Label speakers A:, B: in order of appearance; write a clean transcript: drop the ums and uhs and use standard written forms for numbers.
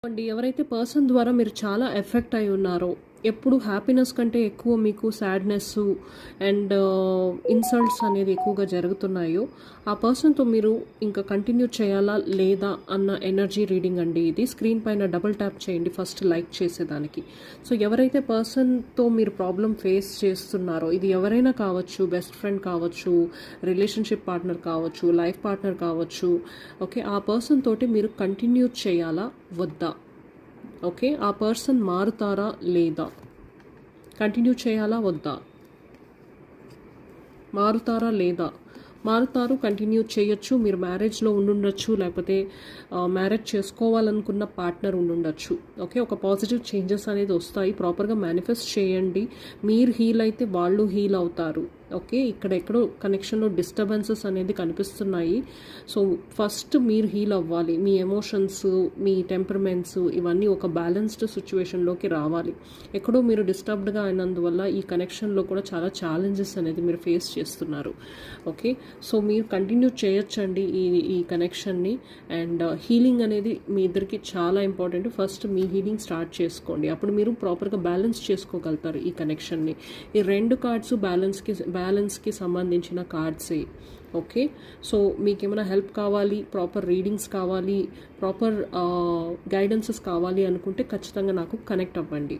A: అండి ఎవరైతే పర్సన్ ద్వారా మీరు చాలా ఎఫెక్ట్ అయి ఉన్నారో ఎప్పుడు హ్యాపీనెస్ కంటే ఎక్కువ మీకు సాడ్నెస్ అండ్ ఇన్సల్ట్స్ అనేది ఎక్కువగా జరుగుతున్నాయో ఆ పర్సన్తో మీరు ఇంకా కంటిన్యూ చేయాలా లేదా అన్న ఎనర్జీ రీడింగ్ అండి. ఇది స్క్రీన్ పైన డబుల్ ట్యాప్ చేయండి ఫస్ట్ లైక్ చేసేదానికి. సో ఎవరైతే పర్సన్తో మీరు ప్రాబ్లం ఫేస్ చేస్తున్నారో ఇది ఎవరైనా కావచ్చు, బెస్ట్ ఫ్రెండ్ కావచ్చు, రిలేషన్షిప్ పార్ట్నర్ కావచ్చు, లైఫ్ పార్ట్నర్ కావచ్చు. ఓకే, ఆ పర్సన్ తోటి మీరు కంటిన్యూ చేయాలా వద్దా? ఓకే, ఆ పర్సన్ మారుతారా లేదా? కంటిన్యూ చేయాలా వద్దా? మారుతారా లేదా? మారుతారు, కంటిన్యూ చేయొచ్చు. మీరు మ్యారేజ్లో ఉండుండొచ్చు, లేకపోతే మ్యారేజ్ చేసుకోవాలనుకున్న పార్ట్నర్ ఉండుండొచ్చు. ఓకే, ఒక పాజిటివ్ చేంజెస్ అనేది వస్తాయి. ప్రాపర్గా మేనిఫెస్ట్ చేయండి. మీరు హీల్ అయితే వాళ్ళు హీల్ అవుతారు. ఓకే, ఇక్కడ ఎక్కడో కనెక్షన్లో డిస్టర్బెన్సెస్ అనేది కనిపిస్తున్నాయి. సో ఫస్ట్ మీరు హీల్ అవ్వాలి. మీ ఎమోషన్స్, మీ టెంపర్మెంట్స్ ఇవన్నీ ఒక బ్యాలెన్స్డ్ సిచ్యువేషన్లోకి రావాలి. ఎక్కడో మీరు డిస్టర్బ్డ్గా అయినందువల్ల ఈ కనెక్షన్లో కూడా చాలా ఛాలెంజెస్ అనేది మీరు ఫేస్ చేస్తున్నారు. ఓకే, సో మీరు కంటిన్యూ చేయొచ్చండి ఈ కనెక్షన్ని. అండ్ హీలింగ్ అనేది మీ ఇద్దరికి చాలా ఇంపార్టెంట్. ఫస్ట్ మీ హీలింగ్ స్టార్ట్ చేసుకోండి, అప్పుడు మీరు ప్రాపర్గా బ్యాలెన్స్ చేసుకోగలుగుతారు ఈ కనెక్షన్ని. ఈ రెండు కార్డ్స్ బ్యాలెన్స్కి సంబంధించిన కార్డ్సే. ఓకే, సో మీకు ఏమైనా హెల్ప్ కావాలి, ప్రాపర్ రీడింగ్స్ కావాలి, ప్రాపర్ గైడెన్సెస్ కావాలి అనుకుంటే ఖచ్చితంగా నాకు కనెక్ట్ అవ్వండి.